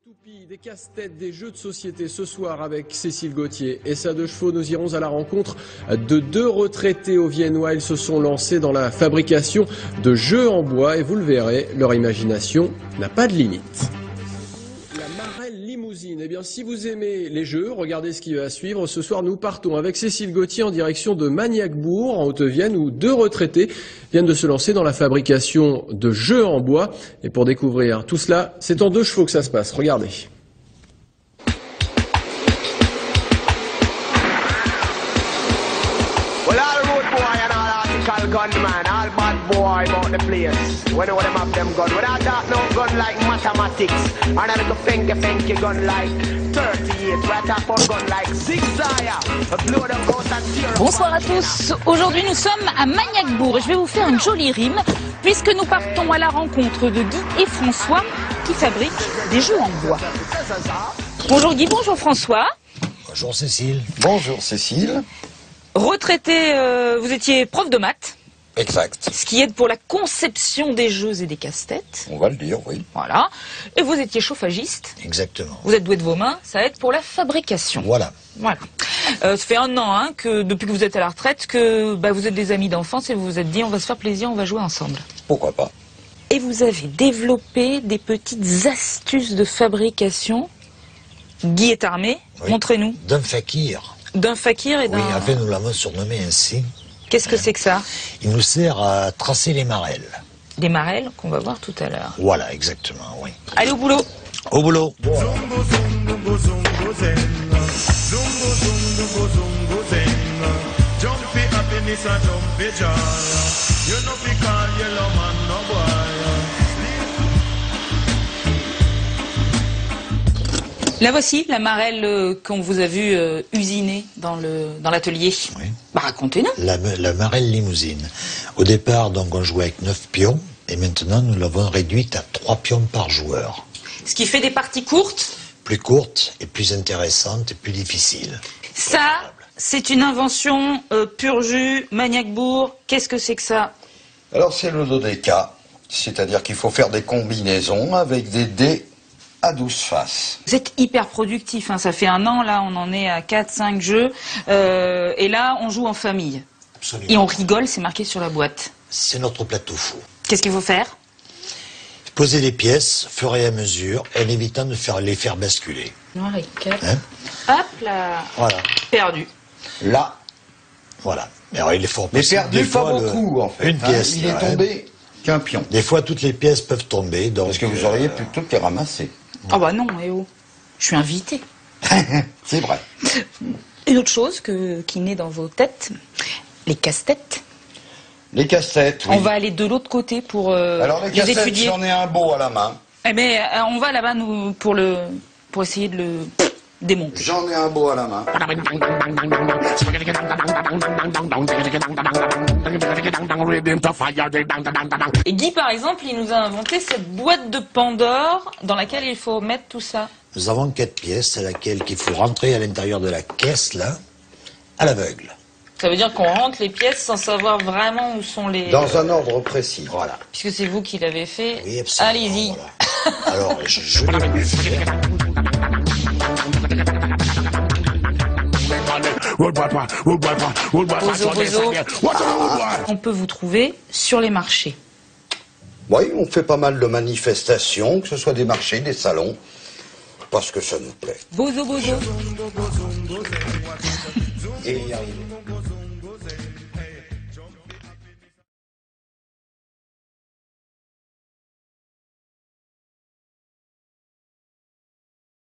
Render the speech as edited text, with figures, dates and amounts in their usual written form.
toupies, des casse-têtes, des jeux de société ce soir avec Cécile Gauthier et sa 2 chevaux. Nous irons à la rencontre de 2 retraités auviennois. Ils se sont lancés dans la fabrication de jeux en bois et vous le verrez, leur imagination n'a pas de limite. La Marelle Limousine. Eh bien, si vous aimez les jeux, regardez ce qui va suivre. Ce soir, nous partons avec Cécile Gauthier en direction de Magnacbourg, en Haute-Vienne, où 2 retraités viennent de se lancer dans la fabrication de jeux en bois. Et pour découvrir tout cela, c'est en 2 chevaux que ça se passe. Regardez. Gunman, all bad boy about the place. When you them have them gun, without that no gun like mathematics. And a little funky gun like 38. Right up on gun like zigzag. Blow them out and tear. Bonsoir à tous. Aujourd'hui nous sommes à Magnacbourg et je vais vous faire une jolie rime puisque nous partons à la rencontre de Guy et François qui fabriquent des jeux en bois. Bonjour Guy, bonjour François. Bonjour Cécile. Bonjour Cécile. Retraité, vous étiez prof de maths. Exact. Ce qui aide pour la conception des jeux et des casse-têtes. On va le dire, oui. Voilà. Et vous étiez chauffagiste. Exactement. Vous êtes doué de vos mains, ça aide pour la fabrication. Voilà. Voilà. Ça fait 1 an que depuis que vous êtes à la retraite, que vous êtes des amis d'enfance et vous vous êtes dit on va se faire plaisir, on va jouer ensemble. Pourquoi pas. Et vous avez développé des petites astuces de fabrication. Guy est armé, Oui. montrez-nous. D'un fakir. D'un fakir et d'un... Oui, en fait nous l'avons surnommé ainsi. Qu'est-ce que c'est que ça? Il nous sert à tracer les marelles. Des marelles qu'on va voir tout à l'heure. Voilà, exactement, oui. Allez au boulot. Au boulot. La voici, la marelle qu'on vous a vue usiner dans l'atelier. Oui. Racontez-nous. La marelle limousine. Au départ, donc, on jouait avec 9 pions, et maintenant, nous l'avons réduite à 3 pions par joueur. Ce qui fait des parties courtes. Plus courte, et plus intéressante, et plus difficile. Ça, c'est une invention pur jus, Magnacbourg. Qu'est-ce que c'est que ça? Alors c'est le dodéca, c'est-à-dire qu'il faut faire des combinaisons avec des dés à 12 faces. Vous êtes hyper productif, hein. Ça fait 1 an, là, on en est à 4-5 jeux. Et là, on joue en famille. Absolument. Et on rigole, c'est marqué sur la boîte. C'est notre plateau fou. Qu'est-ce qu'il faut faire? Poser des pièces, fur et à mesure, en évitant de les faire basculer. Noir et 4. Hein? Hop là. Voilà. Perdu. Là, Voilà. Mais alors, il est fort mais possible. perdu Des pas fois, beaucoup en fait. Une pièce. Il est là, tombé qu'un pion. Des fois, toutes les pièces peuvent tomber. Donc, Parce que vous auriez pu toutes les ramasser. Ah bah non, eh oh. Je suis invité. C'est vrai. Une autre chose qui naît dans vos têtes, les casse-têtes. Les casse-têtes, oui. On va aller de l'autre côté pour Alors les les casse-têtes, étudier. j'en ai un beau à la main. Eh ben, on va là-bas nous pour essayer de le démonter. J'en ai un beau à la main. Et Guy, par exemple, il nous a inventé cette boîte de Pandore dans laquelle il faut mettre tout ça. nous avons 4 pièces à laquelle il faut rentrer à l'intérieur de la caisse, là, à l'aveugle. Ça veut dire qu'on rentre les pièces sans savoir vraiment où sont les... Dans un ordre précis. Voilà. Puisque c'est vous qui l'avez fait. Oui, absolument. Allez-y. Voilà. Alors, je vais faire. Bozo. On peut vous trouver sur les marchés. Oui, on fait pas mal de manifestations, que ce soit des marchés, des salons, parce que ça nous plaît. Bozo. Et y arriver.